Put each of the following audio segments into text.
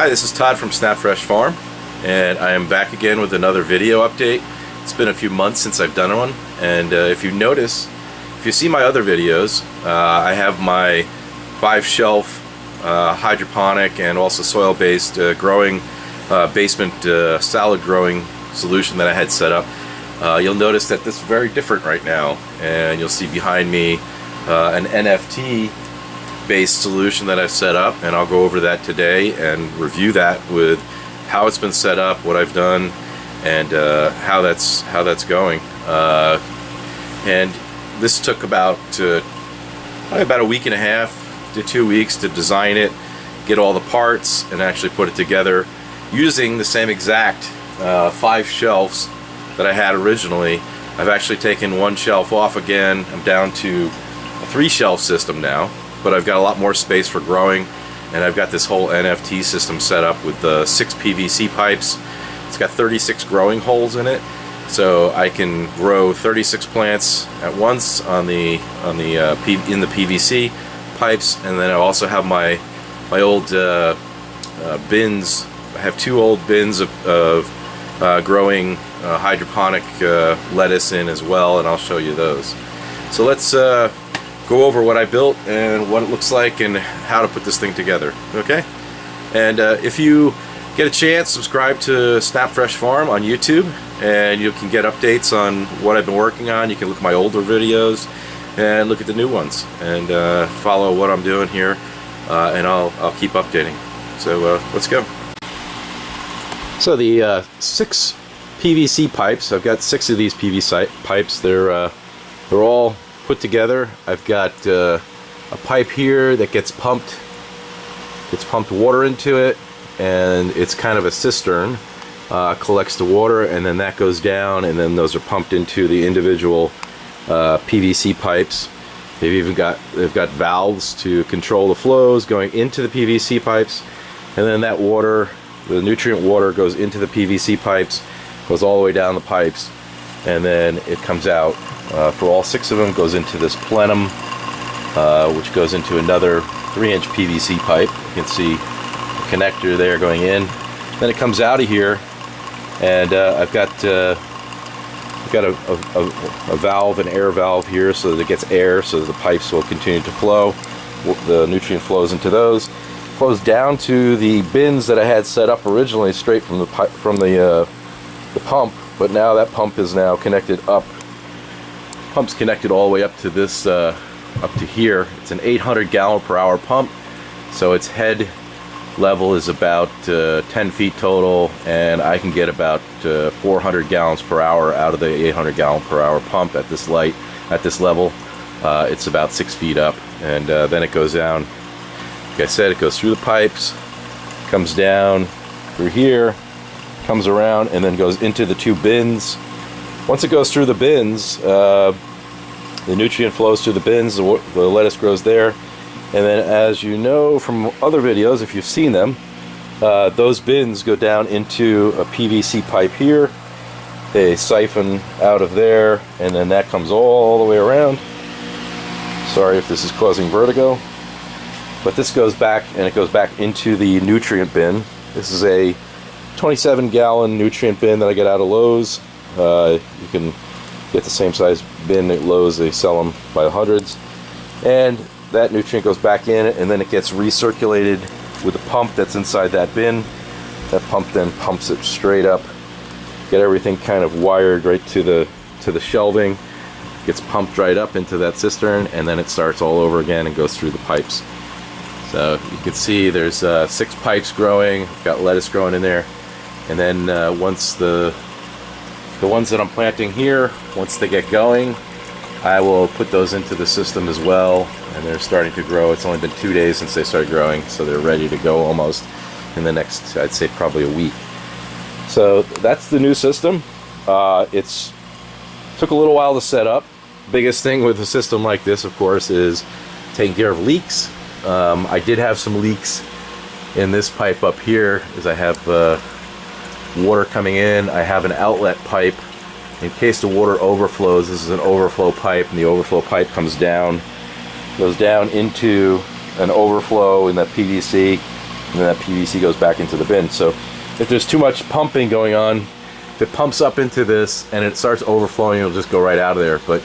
Hi, this is Todd from Snap Fresh Farm, and I am back again with another video update. It's been a few months since I've done one, and if you notice, if you see my other videos, I have my 5-shelf hydroponic and also soil-based growing basement salad growing solution that I had set up. You'll notice that this is very different right now, and you'll see behind me an NFT based solution that I've set up, and I'll go over that today and review that with how it's been set up, what I've done, and how that's going. And this took about a week and a half to 2 weeks to design it, get all the parts, and actually put it together using the same exact 5 shelves that I had originally. I've actually taken 1 shelf off again. I'm down to a 3-shelf system now, but I've got a lot more space for growing, and I've got this whole NFT system set up with 6 PVC pipes. It's got 36 growing holes in it, so I can grow 36 plants at once in the PVC pipes. And then I also have my old bins. I have 2 old bins of growing hydroponic lettuce in as well, and I'll show you those. So let's go over what I built and what it looks like and how to put this thing together. Okay? And if you get a chance, subscribe to Snap Fresh Farm on YouTube, and you can get updates on what I've been working on. You can look at my older videos and look at the new ones, and follow what I'm doing here, and I'll keep updating. So let's go. So the 6 PVC pipes, I've got 6 of these PVC pipes. They're all put together. I've got a pipe here that gets pumped water into it, and it's kind of a cistern, collects the water, and then that goes down, and then those are pumped into the individual PVC pipes. They've got valves to control the flows going into the PVC pipes, and then that water, the nutrient water, goes into the PVC pipes, goes all the way down the pipes, and then it comes out. For all 6 of them, goes into this plenum, which goes into another 3-inch PVC pipe. You can see the connector there going in. Then it comes out of here, and I've got a valve, an air valve here, so that it gets air, so that the pipes will continue to flow. The nutrient flows into those, flows down to the bins that I had set up originally, straight from the pump. But now that pump is now connected up. Pump's connected all the way up to this, up to here. It's an 800 gallon per hour pump, so its head level is about 10 feet total, and I can get about 400 gallons per hour out of the 800 gallon per hour pump at this level. It's about 6 feet up, and then it goes down. Like I said, it goes through the pipes, comes down through here, comes around, and then goes into the 2 bins. Once it goes through the bins, the nutrient flows through the bins, the lettuce grows there, and then, as you know from other videos, if you've seen them, those bins go down into a PVC pipe here. They siphon out of there, and then that comes all the way around. Sorry if this is causing vertigo, but this goes back, and it goes back into the nutrient bin. This is a 27-gallon nutrient bin that I get out of Lowe's. You can get the same size bin at Lowe's. They sell them by the hundreds, and that nutrient goes back in, and then it gets recirculated with a pump that's inside that bin. That pump then pumps it straight up, get everything kind of wired right to the shelving, gets pumped right up into that cistern, and then it starts all over again and goes through the pipes. So you can see there's 6 pipes growing. I've got lettuce growing in there, and then once the ones that I'm planting here, once they get going, I will put those into the system as well, and they're starting to grow. It's only been 2 days since they started growing, so they're ready to go almost in the next, I'd say, probably a week. So that's the new system. It's took a little while to set up. Biggest thing with a system like this, of course, is taking care of leaks. I did have some leaks in this pipe up here, as I have water coming in. I have an outlet pipe in case the water overflows. This is an overflow pipe, and the overflow pipe goes down into an overflow in that PVC, and then that PVC goes back into the bin. So if there's too much pumping going on, if it pumps up into this and it starts overflowing, it'll just go right out of there. But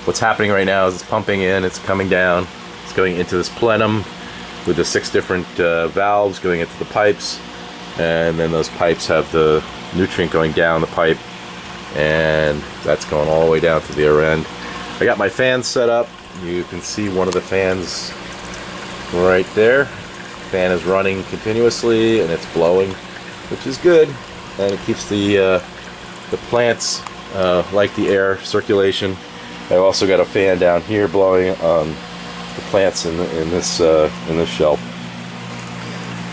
what's happening right now is it's pumping in, it's coming down, it's going into this plenum with the 6 different valves going into the pipes, and then those pipes have the nutrient going down the pipe, and that's going all the way down to the other end. I got my fans set up. You can see one of the fans right there. Fan is running continuously and it's blowing, which is good, and it keeps the plants like the air circulation. I've also got a fan down here blowing on the plants in this shelf.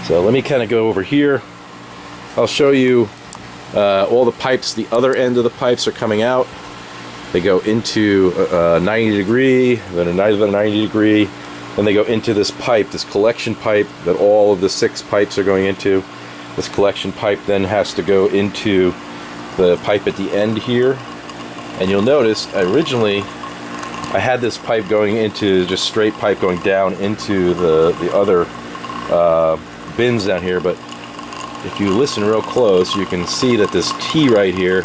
So let me kind of go over here. I'll show you all the pipes. The other end of the pipes are coming out. They go into 90 degree, then another 90 degree, then they go into this pipe, this collection pipe that all of the 6 pipes are going into. This collection pipe then has to go into the pipe at the end here. And you'll notice originally I had this pipe going into just straight pipe going down into the other bins down here, but if you listen real close, you can see that this T right here,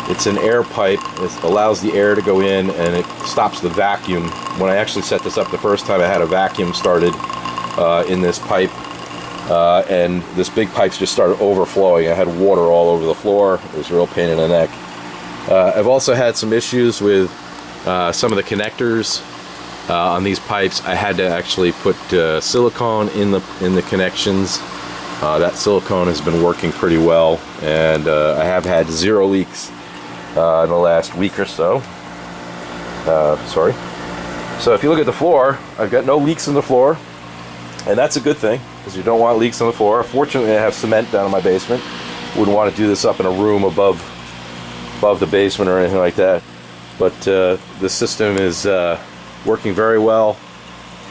it's an air pipe. It allows the air to go in and it stops the vacuum. When I actually set this up the first time, I had a vacuum started in this pipe, and this big pipe just started overflowing. I had water all over the floor. It was a real pain in the neck. I've also had some issues with some of the connectors on these pipes. I had to actually put silicone in the connections. That silicone has been working pretty well, and I have had 0 leaks in the last week or so. Sorry. So if you look at the floor, I've got no leaks in the floor, and that's a good thing because you don't want leaks on the floor. Fortunately, I have cement down in my basement. Wouldn't want to do this up in a room above the basement or anything like that. But the system is working very well.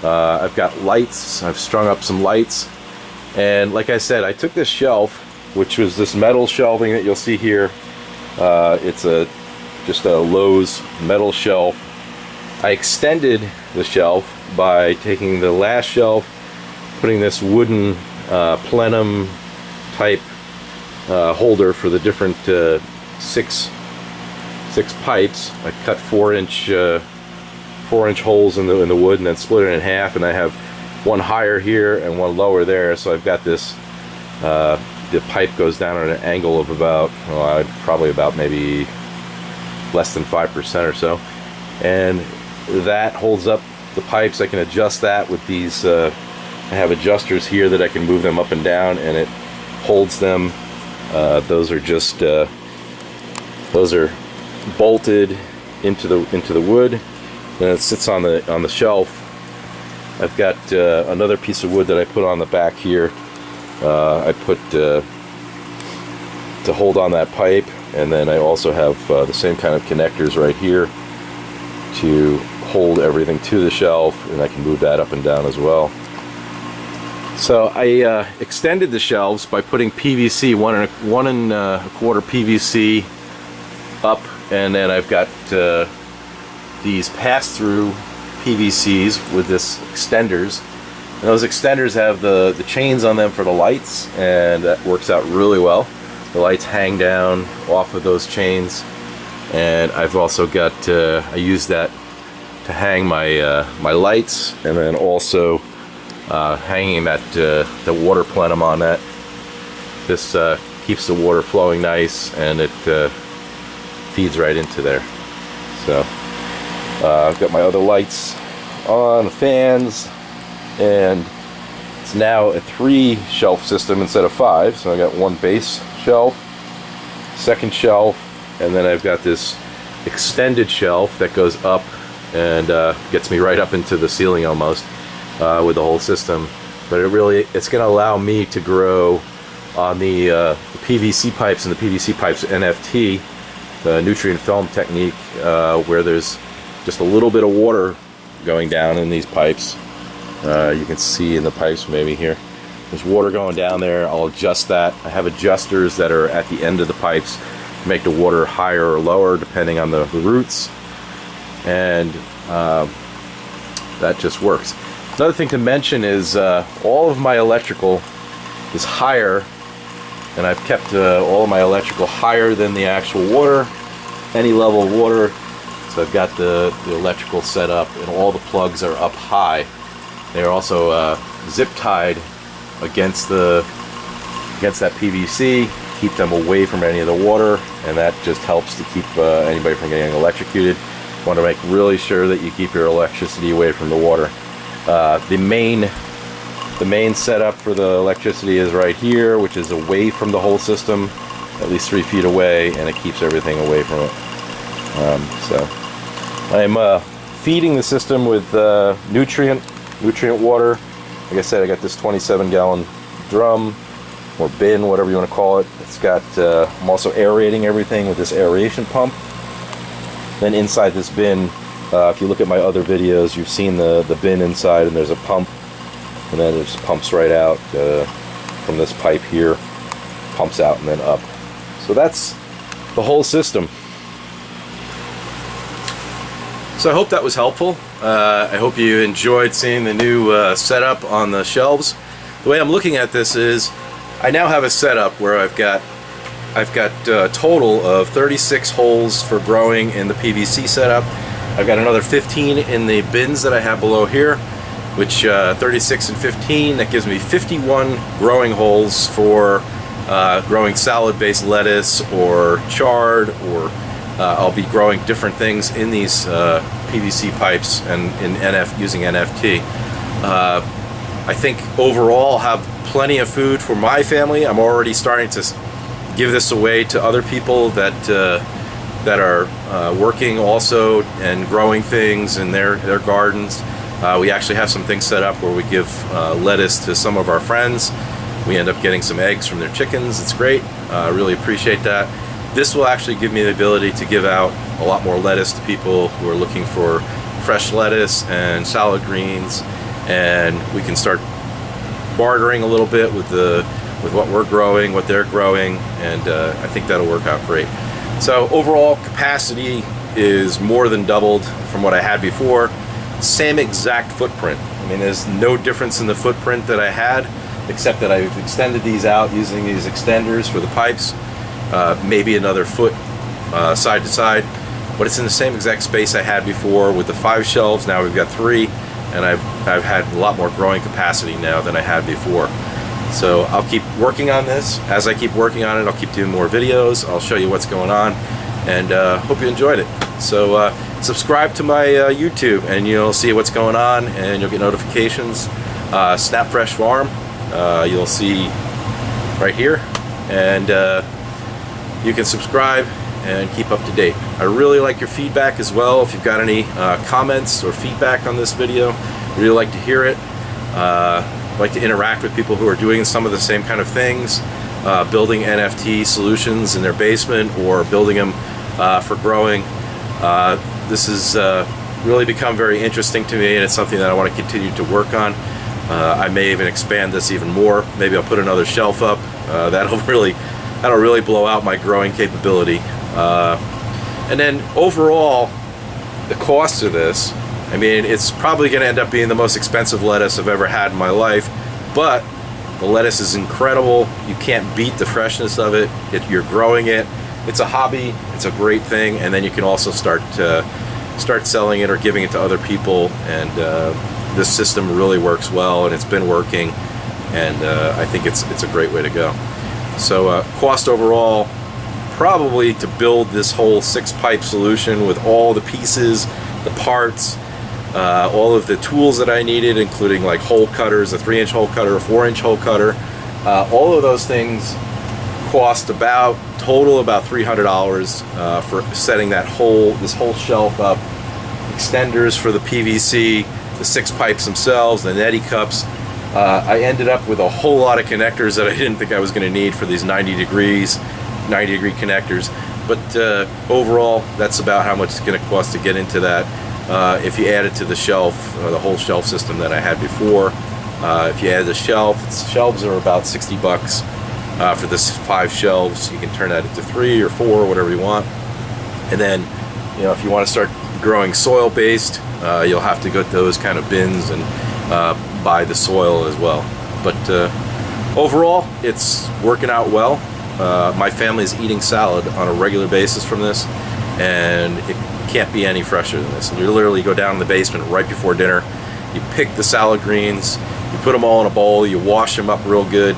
I've got lights. I've strung up some lights. And like I said, I took this shelf, which was this metal shelving that you'll see here. It's just a Lowe's metal shelf. I extended the shelf by taking the last shelf, putting this wooden plenum type holder for the different 6 pipes. I cut 4-inch holes in the wood and then split it in half, and I have one higher here and one lower there. So I've got this. The pipe goes down at an angle of about, probably about maybe less than 5% or so, and that holds up the pipes. I can adjust that with these. I have adjusters here that I can move them up and down, and it holds them. Those are just those are bolted into the wood, and it sits on the shelf. I've got another piece of wood that I put on the back here. I put to hold on that pipe, and then I also have the same kind of connectors right here to hold everything to the shelf, and I can move that up and down as well. So I extended the shelves by putting PVC, one and a quarter PVC up, and then I've got these pass-through PVCs with this extenders. And those extenders have the chains on them for the lights, and that works out really well. The lights hang down off of those chains, and I've also got I use that to hang my my lights, and then also hanging that the water plenum on that. This keeps the water flowing nice, and it feeds right into there. So I've got my other lights on, the fans, and it's now a 3 shelf system instead of 5. So I got one base shelf, second shelf, and then I've got this extended shelf that goes up and gets me right up into the ceiling almost with the whole system. But it's going to allow me to grow on the PVC pipes and the PVC pipes NFT, the nutrient film technique, where there's just a little bit of water going down in these pipes. You can see in the pipes maybe here. There's water going down there. I'll adjust that. I have adjusters that are at the end of the pipes to make the water higher or lower depending on the roots. And that just works. Another thing to mention is all of my electrical is higher, and I've kept all of my electrical higher than the actual water, any level of water. So I've got the electrical set up, and all the plugs are up high. They're also zip tied against that PVC, keep them away from any of the water, and that just helps to keep anybody from getting electrocuted. Want to make really sure that you keep your electricity away from the water. The main setup for the electricity is right here, which is away from the whole system, at least 3 feet away, and it keeps everything away from it. So I'm feeding the system with nutrient water. Like I said, I got this 27-gallon drum or bin, whatever you want to call it. It's got I'm also aerating everything with this aeration pump. Then inside this bin, if you look at my other videos, you've seen the bin inside, and there's a pump, and then it just pumps right out from this pipe here, pumps out and then up. So that's the whole system. So I hope that was helpful. I hope you enjoyed seeing the new setup on the shelves. The way I'm looking at this is, I now have a setup where I've got a total of 36 holes for growing in the PVC setup. I've got another 15 in the bins that I have below here, which 36 and 15, that gives me 51 growing holes for growing salad-based lettuce or chard, or I'll be growing different things in these PVC pipes and using NFT. I think overall I'll have plenty of food for my family. I'm already starting to give this away to other people that are working also and growing things in their gardens. We actually have some things set up where we give lettuce to some of our friends. We end up getting some eggs from their chickens. It's great. I really appreciate that. This will actually give me the ability to give out a lot more lettuce to people who are looking for fresh lettuce and salad greens, and we can start bartering a little bit with what we're growing, what they're growing, and I think that'll work out great. So overall capacity is more than doubled from what I had before. Same exact footprint. I mean, there's no difference in the footprint that I had, except that I've extended these out using these extenders for the pipes. Maybe another foot side to side, but it's in the same exact space I had before with the 5 shelves. Now we've got 3, and I've had a lot more growing capacity now than I had before. So I'll keep working on this. As I keep working on it, I'll keep doing more videos. I'll show you what's going on, and hope you enjoyed it. So subscribe to my YouTube, and you'll see what's going on, and you'll get notifications. Snap Fresh Farm, you'll see right here, and you can subscribe and keep up to date. I really like your feedback as well. If you've got any comments or feedback on this video, I'd really like to hear it. I'd like to interact with people who are doing some of the same kind of things, building NFT solutions in their basement or building them for growing. This has really become very interesting to me, and it's something that I want to continue to work on. I may even expand this even more. Maybe I'll put another shelf up. That'll really blow out my growing capability. And then overall, the cost of this, I mean, it's probably going to end up being the most expensive lettuce I've ever had in my life, but the lettuce is incredible. You can't beat the freshness of it. You're growing it. It's a hobby. It's a great thing, and then you can also start selling it or giving it to other people. And this system really works well, and it's been working, and I think it's a great way to go. So cost overall, probably to build this whole 6-pipe solution with all the pieces, the parts, all of the tools that I needed, including like hole cutters, a 3-inch hole cutter, a 4-inch hole cutter, all of those things cost total about $300 for setting this whole shelf up. Extenders for the PVC, the 6 pipes themselves, the neti cups. I ended up with a whole lot of connectors that I didn't think I was going to need for these 90-degree connectors. But overall, that's about how much it's going to cost to get into that. If you add it to the shelf, the whole shelf system that I had before, if you add the shelves are about $60 for this 5 shelves. You can turn that into 3 or 4, whatever you want. And then, if you want to start growing soil-based, you'll have to get those kind of bins and buy the soil as well. But Overall, it's working out well. My family is eating salad on a regular basis from this, and it can't be any fresher than this. You literally go down in the basement right before dinner, you pick the salad greens, you put them all in a bowl, you wash them up real good,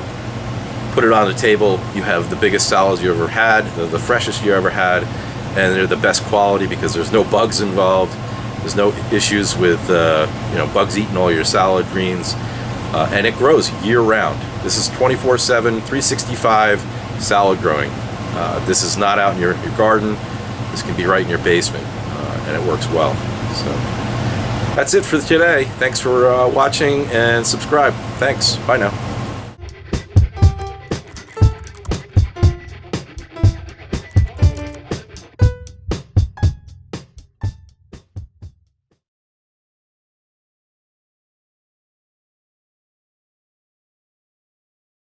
put it on the table, you have the biggest salads you ever had, the freshest you ever had, and they're the best quality because there's no bugs involved, there's no issues with bugs eating all your salad greens, and it grows year-round. This is 24/7, 365 salad growing. This is not out in your garden. This can be right in your basement, and it works well. So that's it for today. Thanks for watching, and subscribe. Thanks. Bye now.